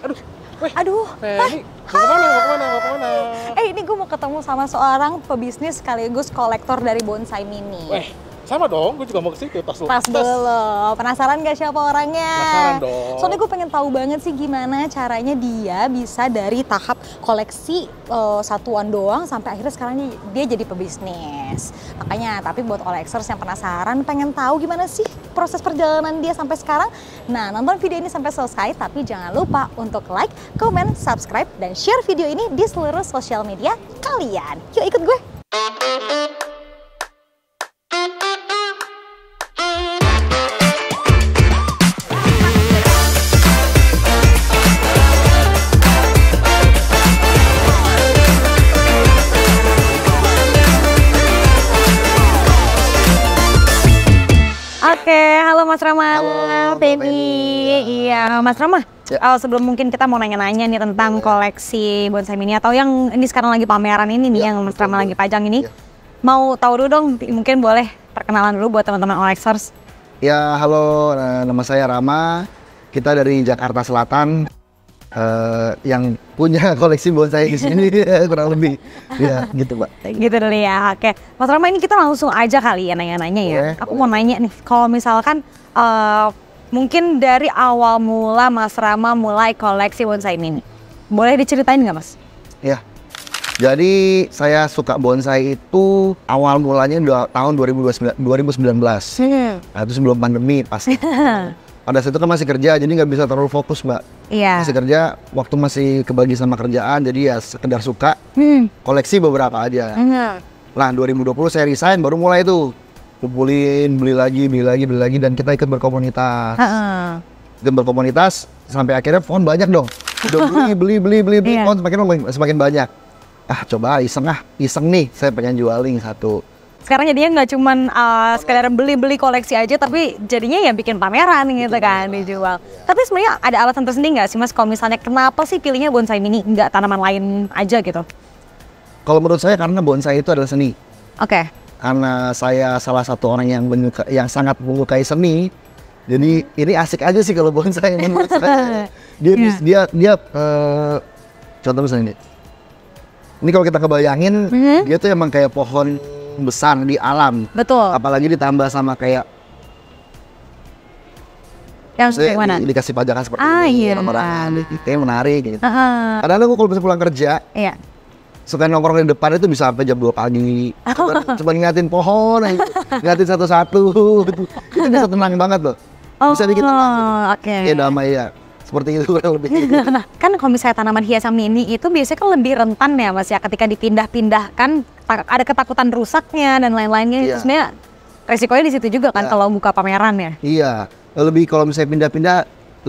Aduh. Weh, Aduh. Feni, mau kemana? Ini gue mau ketemu sama seorang pebisnis sekaligus kolektor dari bonsai mini. Weh, sama dong, gue juga mau ke situ. Tas dulu. Penasaran gak siapa orangnya? Penasaran dong. Soalnya gue pengen tahu banget sih gimana caranya dia bisa dari tahap koleksi satuan doang sampai akhirnya sekarang dia jadi pebisnis. Makanya, tapi buat collectors yang penasaran, pengen tahu gimana sih proses perjalanan dia sampai sekarang. Nah, nonton video ini sampai selesai, tapi jangan lupa untuk like, comment, subscribe, dan share video ini di seluruh sosial media kalian. Yuk ikut gue! Oke, halo Mas Rama, Halo, Penny. Iya, Mas Rama. Ya. Sebelum mungkin kita mau nanya-nanya nih tentang koleksi bonsai mini atau yang ini sekarang lagi pameran ini nih, yang Mas Rama lagi pajang ini. Mau tahu dulu dong, mungkin boleh perkenalan dulu buat teman-teman collectors. Ya, halo, nama saya Rama. Kita dari Jakarta Selatan. Yang punya koleksi bonsai di sini kurang lebih, ya gitu Pak. Gitu dulu ya. Oke, Mas Rama, ini kita langsung aja kali ya nanya-nanya ya. Aku mau nanya nih, kalau misalkan mungkin dari awal mula Mas Rama mulai koleksi bonsai mini, boleh diceritain nggak Mas? Ya, jadi saya suka bonsai itu awal mulanya tahun 2019. Nah, itu sebelum pandemi pasti. Pada saat itu kan masih kerja, jadi nggak bisa terlalu fokus Mbak. Iya. Masih kerja, waktu masih kebagi sama kerjaan, jadi ya sekedar suka, koleksi beberapa aja. Nah 2020 saya resign, baru mulai tuh kumpulin, beli lagi, dan kita ikut berkomunitas. Ikut berkomunitas, sampai akhirnya pohon banyak dong. Udah beli, pohon semakin banyak. Coba iseng nih, saya pengen jualin satu. Sekarang jadinya nggak cuman sekedar beli koleksi aja, tapi jadinya ya bikin pameran gitu kan, dijual. Tapi sebenarnya ada alasan tersendiri nggak sih Mas, kalau misalnya kenapa sih pilihnya bonsai mini, nggak tanaman lain aja gitu? Kalau menurut saya karena bonsai itu adalah seni. Oke. Karena saya salah satu orang yang sangat menyukai seni, jadi ini asik aja sih kalau bonsai menurut saya. Dia contoh misalnya ini kalau kita kebayangin, dia tuh emang kayak pohon besar di alam. Betul. Apalagi ditambah sama kayak yang kayak mana? Dikasih pajangan seperti ini. Iya. Kayak menarik gitu. Kadang aku kalau bisa pulang kerja, suka nongkrong di depan itu bisa sampai jam 2 pagi. Coba ngeliatin pohon, ngeliatin satu-satu. Itu bisa tenang banget loh. Bisa bikin tenang. Ya damai ya. Seperti itu kurang lebih. Nah, kan kalau misalnya tanaman hias mini itu biasanya kan lebih rentan ya Mas ya, ketika dipindah-pindahkan ada ketakutan rusaknya dan lain-lainnya. Itu sebenarnya resikonya di situ juga kan kalau buka pameran ya. Iya, lebih kalau misalnya pindah-pindah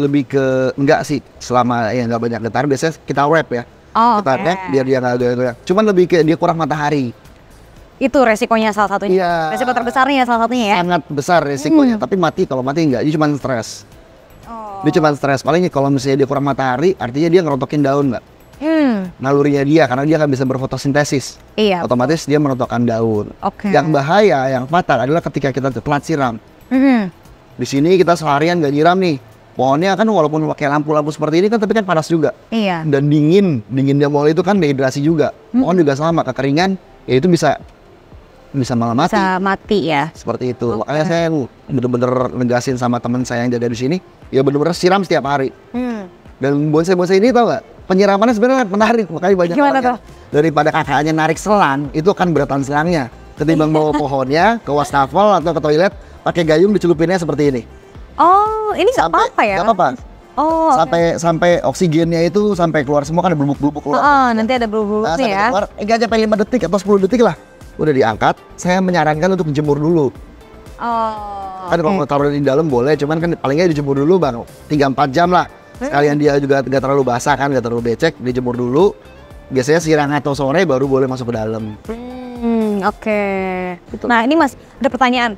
lebih ke enggak sih, selama ya nggak banyak getaran biasanya kita wrap ya. Kita wrap biar dia nggak ada. Cuman lebih ke dia kurang matahari. Itu resikonya salah satunya. Iya. Resiko terbesarnya salah satunya ya. Sangat besar resikonya, tapi kalau mati enggak, dia cuma stres. Dia cuma stres, paling kalau misalnya dia kurang matahari, artinya dia ngerontokin daun Mbak. Nalurinya dia, karena dia akan bisa berfotosintesis. Iya. Otomatis dia merontokkan daun. Yang bahaya, yang fatal adalah ketika kita telat siram. Di sini kita seharian nggak nyiram nih. Pohonnya kan walaupun pakai lampu-lampu seperti ini kan, tapi kan panas juga. Iya. Dan dinginnya mulai itu kan dehidrasi juga. Pohon juga sama, kekeringan, ya itu bisa malah mati. Bisa mati ya. Seperti itu. Makanya saya bener-bener ngejelasin sama teman saya yang jaga di sini, ya bener-bener siram setiap hari. Dan bonsai-bonsai ini tau gak, penyiramannya sebenarnya menarik, makanya banyak orang tuh? Daripada kakaknya narik selang, itu akan beratan selangnya. Ketimbang bawa pohonnya ke wastafel atau ke toilet, pakai gayung dicelupinnya seperti ini. Oh, ini nggak apa-apa ya? Nggak apa-apa. Oh, sampai oksigennya itu sampai keluar semua, kan ada bubuk-bubuk keluar. Nanti ada bubuk-bubuknya ya. Keluar, nggak sampai 5 detik atau 10 detik lah. Udah diangkat, saya menyarankan untuk dijemur dulu. Kan kalau mau taruh di dalam boleh, cuman kan palingnya dijemur dulu bang, 3-4 jam lah. Sekalian dia juga nggak terlalu basah kan, nggak terlalu becek, dijemur dulu. Biasanya siang atau sore baru boleh masuk ke dalam. Gitu. Nah ini Mas, ada pertanyaan.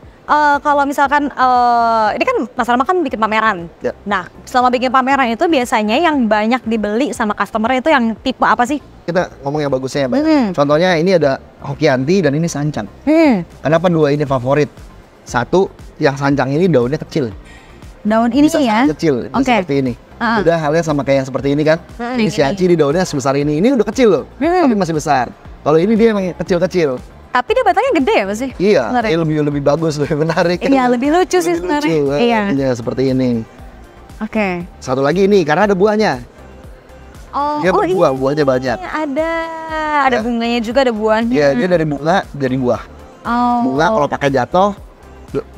Kalau misalkan ini kan Mas Rama kan bikin pameran. Nah selama bikin pameran itu biasanya yang banyak dibeli sama customer itu yang tipe apa sih? Kita ngomong yang bagusnya ya Mbak. Contohnya ini ada Hokianti dan ini Sancang. Kenapa dua ini favorit? Satu, yang Sancang ini daunnya kecil. Daun ini bisa ya? Kecil, seperti ini. Udah halnya sama kayak yang seperti ini kan. Ini Xiaoqi di daunnya sebesar ini. Ini udah kecil loh, tapi masih besar. Kalau ini dia emang kecil-kecil. Tapi dia batangnya gede ya Mas? Iya, lebih bagus, lebih menarik. Iya, lebih lucu sih sebenarnya. Iya, seperti ini. Oke. Satu lagi ini karena ada buahnya. Dia berbuah, buahnya banyak. Ada bunganya juga, ada buahnya. Iya, dia dari bunga, dari buah. Bunga kalau pakai jatuh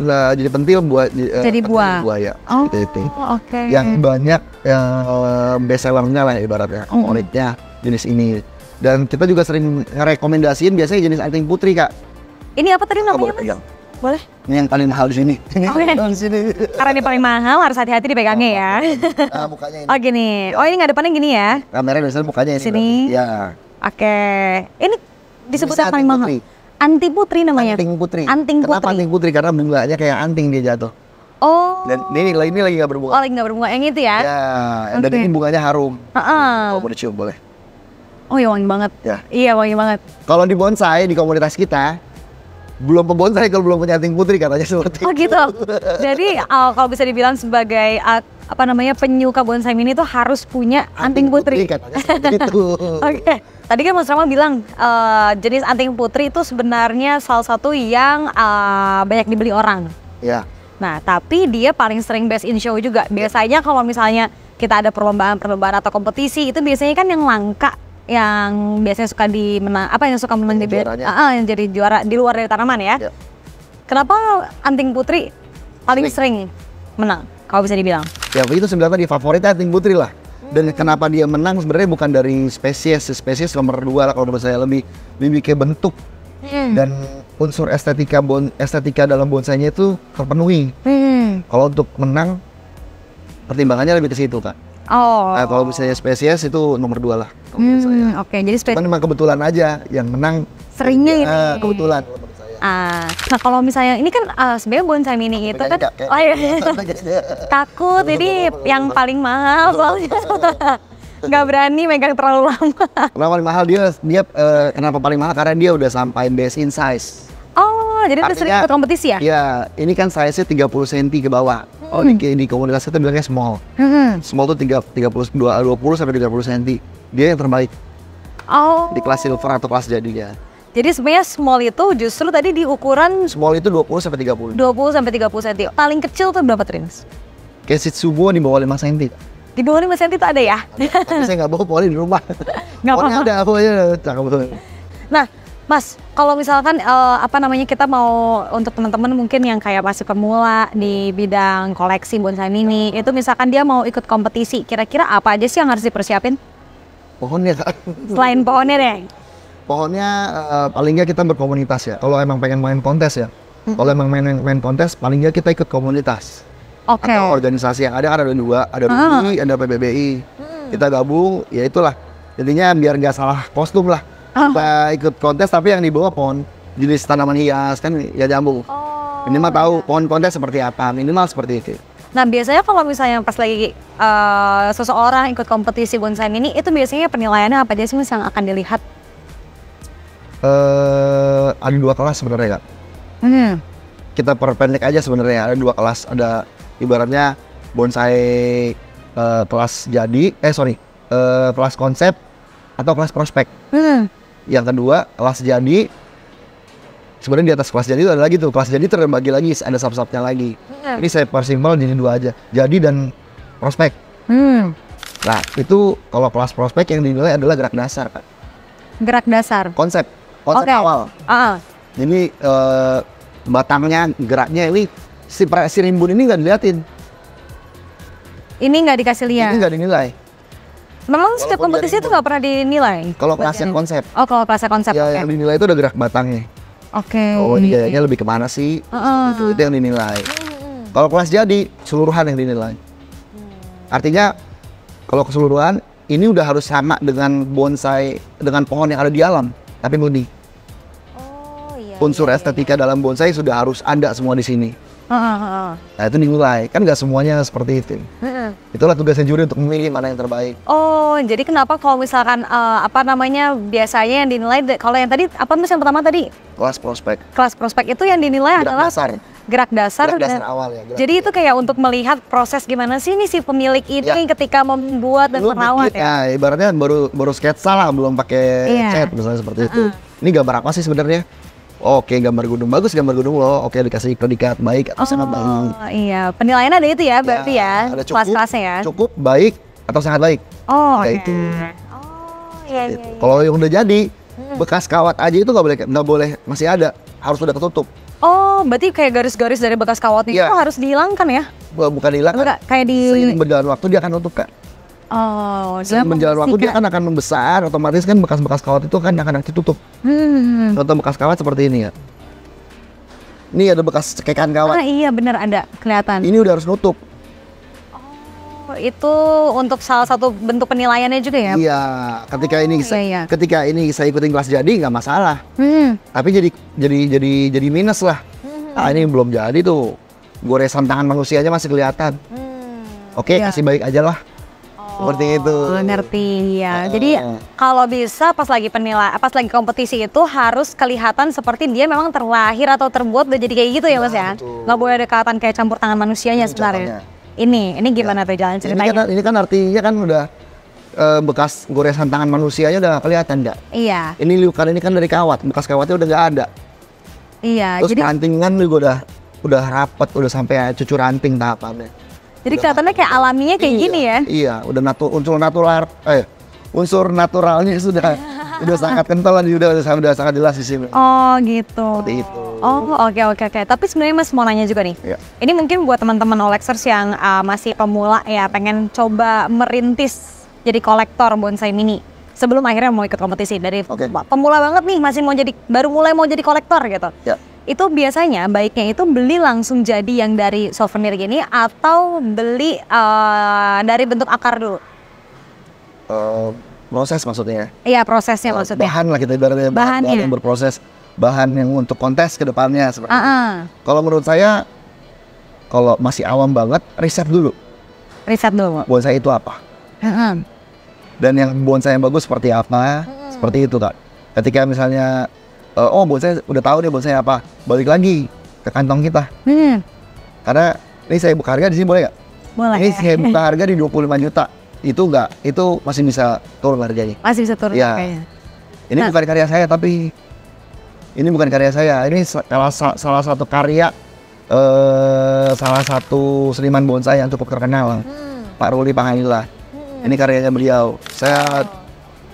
jadi pentil buah jadi buah. Ya. Gitu. Oke. Yang banyak best sellernya lah ibaratnya, favoritnya jenis ini. Dan kita juga sering rekomendasiin biasanya jenis anting putri, Kak. Ini apa tadi namanya, Mas? Boleh? Ini yang paling mahal di sini. Di sini. Karena ini paling mahal, harus hati-hati dipegangnya ya. Nah, mukanya ini. Oh gini. Oh ini nggak depannya gini ya? Kameranya biasanya mukanya ini. Sini. Ya. Oke. Ini disebut Bisa yang paling mahal. Anting putri namanya. Anting putri. Anting putri. Kenapa anting putri? Karena bunganya kayak anting dia jatuh. Oh. Dan ini lagi nggak berbunga. Oh lagi nggak berbunga. Yang itu ya? Ya. Dan ini bunganya harum. Oh, boleh cium boleh. Oh ya wangi banget. Ya. Iya wangi banget. Kalau di bonsai di komunitas kita belum pembonsai kalau belum punya anting putri katanya seperti itu. Oh gitu. Jadi kalau bisa dibilang sebagai penyuka bonsai mini itu harus punya anting putri. Katanya seperti itu. Oke. Tadi kan Mas Rama bilang jenis anting putri itu sebenarnya salah satu yang banyak dibeli orang. Ya. Nah, tapi dia paling sering best in show juga. Biasanya kalau misalnya kita ada perlombaan atau kompetisi itu biasanya kan yang langka, yang biasanya suka yang suka menang yang jadi juara di luar dari tanaman ya. Kenapa anting putri paling sering menang? Kalau bisa dibilang. Ya itu sebenarnya di favoritnya anting putri lah. Dan kenapa dia menang sebenarnya bukan dari spesies nomor 2 lah kalau menurut saya, lebih ke bentuk dan unsur estetika dalam bonsainya itu terpenuhi. Kalau untuk menang pertimbangannya lebih ke situ, Kak. Nah, kalau misalnya spesies itu nomor 2 lah. Oke, jadi spesies. Cuman memang kebetulan aja yang menang. Seringnya ini. Kebetulan. Nah kalau misalnya ini kan sebenarnya bonsai mini itu kan takut, jadi yang paling mahal soalnya nggak berani megang terlalu lama. Kenapa paling mahal dia kenapa paling mahal karena dia udah sampai best in size. Oh jadi udah sering ikut kompetisi ya? Iya, ini kan size-nya 30 cm ke bawah. Oh di komunitas kita bilangnya small. Small tuh 20 sampai 30 cm. Dia yang terbaik. Oh. Di kelas silver atau kelas jadinya. Jadi sebenarnya small itu justru tadi di ukuran small itu 20 sampai 30. 20 sampai 30 cm. Paling kecil tuh berapa Trins? Kayak Shih Tzu di bawah 5 cm. Di bawah 5 cm itu ada ya? Tapi saya nggak bawa poli di rumah. Nggak apa-apa. Ada aku aja cakep. Nah, Mas, kalau misalkan kita mau untuk teman-teman mungkin yang kayak masih pemula di bidang koleksi bonsai mini, itu misalkan dia mau ikut kompetisi, kira-kira apa aja sih yang harus dipersiapin? Pohonnya, Kak. Selain pohonnya deh. Pohonnya paling nggak kita berkomunitas ya. Kalau emang pengen main kontes ya. Kalau emang main kontes, paling nggak kita ikut komunitas. Oke. Atau organisasi yang ada kan ada 2, ada RUI, ada PBBI. Kita gabung, ya itulah. Jadinya biar nggak salah kostum lah. Kita ikut kontes tapi yang dibawa pohon jenis tanaman hias kan ya nyambung. Minimal tahu pohon kontes seperti apa, minimal seperti itu. Nah biasanya kalau misalnya pas lagi seseorang ikut kompetisi bonsai mini, itu biasanya penilaiannya apa aja sih Mas yang akan dilihat? Ada 2 kelas sebenarnya, Kak. Kita perpendek aja sebenarnya, ada 2 kelas. Ada ibaratnya bonsai kelas jadi, kelas konsep atau kelas prospek. Yang kedua kelas jadi. Sebenarnya di atas kelas jadi itu ada lagi tuh, kelas jadi terbagi lagi, ada sub-subnya lagi. Ini saya persimpel jadi 2 aja, jadi dan prospek. Nah itu kalau kelas prospek yang dinilai adalah gerak dasar, Kak. Gerak dasar? Konsep awal. Ini batangnya, geraknya, ini si rimbun ini nggak diliatin. Ini nggak dikasih lihat? Ini nggak dinilai. Memang setiap kompetisi itu nggak pernah dinilai? Kalau kelasnya konsep. Oh kalau kelasnya konsep, ya, yang dinilai itu ada gerak batangnya. Oh ini gayanya lebih kemana sih? Itu yang dinilai. Kalau kelas jadi, keseluruhan yang dinilai. Artinya kalau keseluruhan, ini udah harus sama dengan bonsai, dengan pohon yang ada di alam, tapi murni. Unsur estetika dalam bonsai sudah harus ada semua di sini. Nah itu dinilai, kan nggak semuanya seperti itu. Itulah tugasnya juri untuk memilih mana yang terbaik. Oh, jadi kenapa kalau misalkan biasanya yang dinilai kalau yang tadi apa mas yang pertama tadi? Kelas prospek. Kelas prospek itu yang dinilai Gerak adalah dasar. gerak dasar. Gerak dasar awal ya. Jadi itu kayak untuk melihat proses gimana sih nih si pemilik ini ketika membuat dan merawat ya. Ya, ibaratnya baru sketsa lah, belum pakai cat misalnya seperti itu. Ini gambar apa sih sebenarnya? Oke, gambar gunung bagus, gambar gunung lo. Oke, dikasih predikat baik atau sangat baik. Iya, penilaian ada itu ya berarti ya, ada kelas-kelasnya ya. Cukup, baik atau sangat baik. Oh, kayak itu. Oh, iya. Kalau yang udah jadi, bekas kawat aja itu nggak boleh masih ada, harus udah ketutup. Oh, berarti kayak garis-garis dari bekas kawat itu harus dihilangkan ya? Bukan hilang. Kayak di seiring berjalan waktu dia akan tutup, Kak. Oh, berjalan waktu dia akan membesar, otomatis kan bekas-bekas kawat itu kan akan ditutup. Contoh bekas kawat seperti ini ya. Ini ada bekas cekekan kawat. Iya benar ada kelihatan. Ini udah harus nutup. Oh, itu untuk salah satu bentuk penilaiannya juga ya? Iya, ketika ini saya ikutin kelas jadi nggak masalah. Tapi jadi minus lah. Ini belum jadi tuh. Goresan tangan manusianya masih kelihatan. Oke, kasih baik aja lah. Seperti itu. Ngerti ya. Jadi kalau bisa pas lagi kompetisi itu harus kelihatan seperti dia memang terlahir atau terbuat udah jadi kayak gitu ya Mas ya. Nggak boleh ada kelihatan kayak campur tangan manusianya sebenarnya. Ini gimana tuh jalan ceritanya? Ini kan artinya kan udah bekas goresan tangan manusianya udah kelihatan nggak? Iya. Ini luka ini kan dari kawat, bekas kawatnya udah nggak ada. Iya. Terus rantingan juga udah rapat, udah sampai cucur ranting tahapannya. Jadi kelihatannya kayak alaminya kayak gini ya? Iya, udah unsur naturalnya sudah sangat kental, udah sangat jelas di sini. Oh gitu. Seperti itu. Oh oke. Tapi sebenarnya Mas mau nanya juga nih. Iya. Ini mungkin buat teman-teman Olexers yang masih pemula ya, pengen coba merintis jadi kolektor bonsai mini. Sebelum akhirnya mau ikut kompetisi dari pemula banget nih, masih baru mulai mau jadi kolektor gitu. Ya. Itu biasanya baiknya itu beli langsung jadi yang dari souvenir gini atau beli dari bentuk akar dulu? Proses maksudnya. Iya, prosesnya maksudnya. Bahan lah kita ibaratnya, bahan yang berproses, bahan yang untuk kontes ke depannya seperti itu. Kalau menurut saya, kalau masih awam banget, riset dulu. Riset dulu. Bonsai itu apa? Dan yang bonsai yang bagus seperti apa? Seperti itu, Kak. Ketika misalnya bonsai udah tahu nih bonsai apa, balik lagi ke kantong kita. Karena ini saya buka harga di sini boleh nggak? Boleh. Ini saya buka harga di 25 juta. Itu masih bisa turun harganya. Masih bisa turun harganya. Ini bukan karya saya, tapi ini bukan karya saya. Ini salah satu karya salah satu seniman bonsai yang cukup terkenal, Pak Ruli Panganila. Ini karyanya beliau. Saya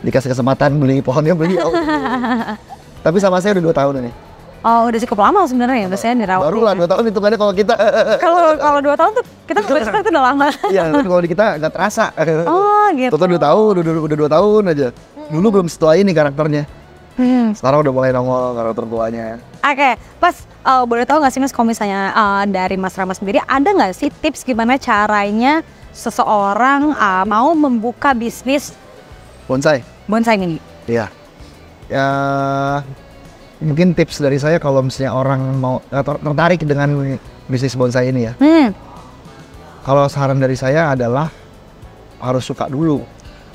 dikasih kesempatan beli pohonnya beliau. Tapi sama saya udah 2 tahun ini. Oh, udah cukup lama sebenarnya ya, biasanya dirawat. Baru lah 2 tahun hitungannya kalau kita. Kalau 2 tahun tuh kita suka itu udah lama. Iya, kalau di kita nggak terasa. Oh, gitu. Total 2 tahun, udah 2 tahun aja. Dulu belum setua ini karakternya. Sekarang udah mulai nongol karakter tuanya. Oke, Mas, boleh tahu nggak sih Mas kalau misalnya dari Mas Rama sendiri ada nggak sih tips gimana caranya seseorang mau membuka bisnis bonsai mini? Iya. Ya, mungkin tips dari saya kalau misalnya orang mau tertarik dengan bisnis bonsai ini ya. Kalau saran dari saya adalah harus suka dulu.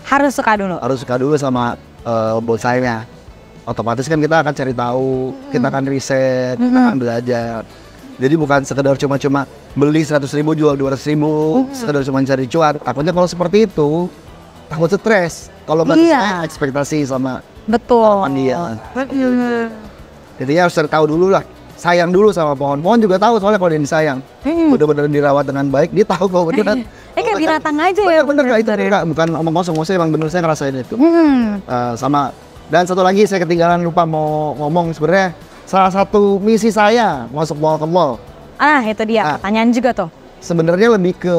Harus suka dulu sama bonsainya. Otomatis kan kita akan cari tahu, kita akan riset, kita akan belajar. Jadi bukan sekedar cuma beli 100.000 jual 200.000, sekedar cuma cari cuan. Takutnya kalau seperti itu takut stres. Kalau nggak sesuai ekspektasi sama dia. Jadi harus tahu dulu lah. Sayang dulu sama pohon juga tahu soalnya kalau dia disayang. Bener-bener dirawat dengan baik, dia tahu kalau beneran. Kayak binatang aja ya. Bener nggak itu? Bukan omong kosong, saya emang bener saya ngerasain itu. Sama. Dan satu lagi saya ketinggalan lupa mau ngomong, sebenarnya salah satu misi saya masuk mall ke mall. Itu dia pertanyaan juga tuh. Sebenarnya lebih ke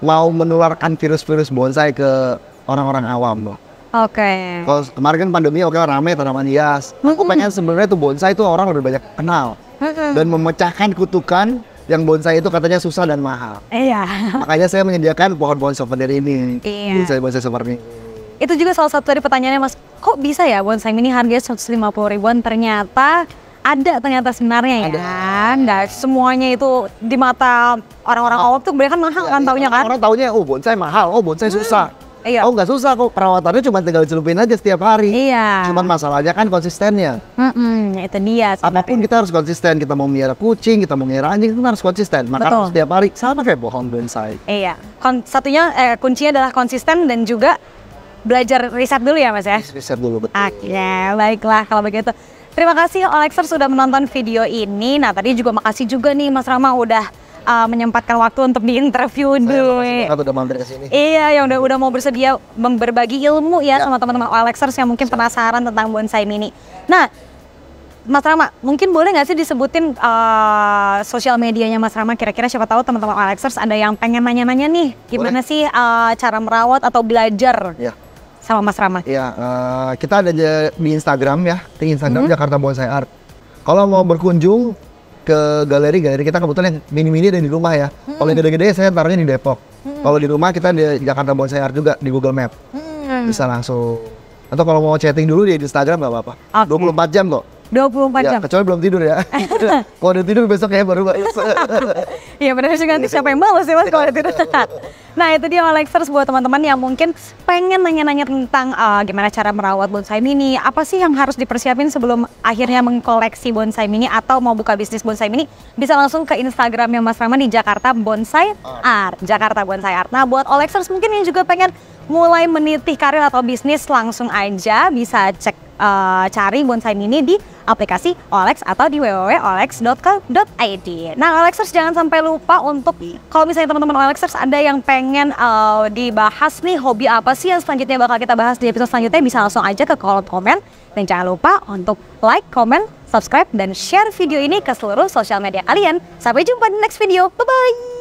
mau menularkan virus-virus bonsai ke orang-orang awam loh. Oke. Kalau kemarin kan pandemi rame tanaman hias. Aku pengen sebenarnya tuh bonsai tuh orang lebih banyak kenal dan memecahkan kutukan yang bonsai itu katanya susah dan mahal. Iya. Makanya saya menyediakan pohon-pohon souvenir ini. Iya. Bonsai seperti ini. Itu juga salah satu dari pertanyaannya Mas, kok bisa ya bonsai mini harganya 150 ribuan ternyata ada ternyata sebenarnya ya. Nggak semuanya itu di mata orang-orang awam tuh mereka mahal kan taunya kan. Orang taunya oh bonsai mahal, oh bonsai susah. Iya. Oh nggak susah kok, perawatannya cuma tinggal celupin aja setiap hari. Iya. Cuman masalahnya kan konsistennya. Itu dia. Apapun kita harus konsisten. Kita mau melihara kucing, kita mau melihara anjing, kita harus konsisten. Maka Betul. setiap hari sama kayak pohon bonsai. Iya. Kuncinya adalah konsisten dan juga belajar riset dulu ya Mas ya. Riset dulu betul. Oke, baiklah kalau begitu. Terima kasih Olexer sudah menonton video ini. Nah tadi juga makasih juga nih Mas Rama udah menyempatkan waktu untuk diinterview dulu. Saya udah mampir ke sini. Iya, yang udah mau bersedia berbagi ilmu ya sama teman-teman Olexers yang mungkin penasaran tentang bonsai mini. Nah, Mas Rama, mungkin boleh nggak sih disebutin sosial medianya Mas Rama? Kira-kira siapa tahu teman-teman Olexers ada yang pengen nanya-nanya nih, gimana sih cara merawat atau belajar sama Mas Rama? Iya, kita ada di Instagram ya, di Instagram Jakarta Bonsai Art. Kalau mau berkunjung ke galeri kita kebetulan yang mini-mini dan di rumah ya. Kalau yang gede-gede saya taruhnya di Depok. Kalau di rumah kita di Jakarta Bonsai Art juga di Google Map. Bisa langsung. Atau kalau mau chatting dulu di Instagram nggak apa-apa. 24 jam kok. 24 ya, jam. kecuali belum tidur ya. Kalau udah tidur besok ya baru balas. Iya benar sih, nanti siapa yang balas ya Mas kalau tidur. Nah itu dia Olexers buat teman-teman yang mungkin pengen nanya-nanya tentang gimana cara merawat bonsai mini. Apa sih yang harus dipersiapin sebelum akhirnya mengkoleksi bonsai mini atau mau buka bisnis bonsai mini. Bisa langsung ke Instagramnya Mas Rama di Jakarta Bonsai Art. Jakarta Bonsai Art. Nah buat Olexers mungkin yang juga pengen mulai meniti karir atau bisnis langsung aja bisa cek cari bonsai mini di aplikasi Olex atau di www.olex.co.id. Nah, Olexers jangan sampai lupa untuk kalau misalnya teman-teman Olexers ada yang pengen dibahas nih hobi apa sih yang selanjutnya bakal kita bahas di episode selanjutnya, bisa langsung aja ke kolom komen dan jangan lupa untuk like, comment, subscribe dan share video ini ke seluruh sosial media kalian. Sampai jumpa di next video. Bye bye.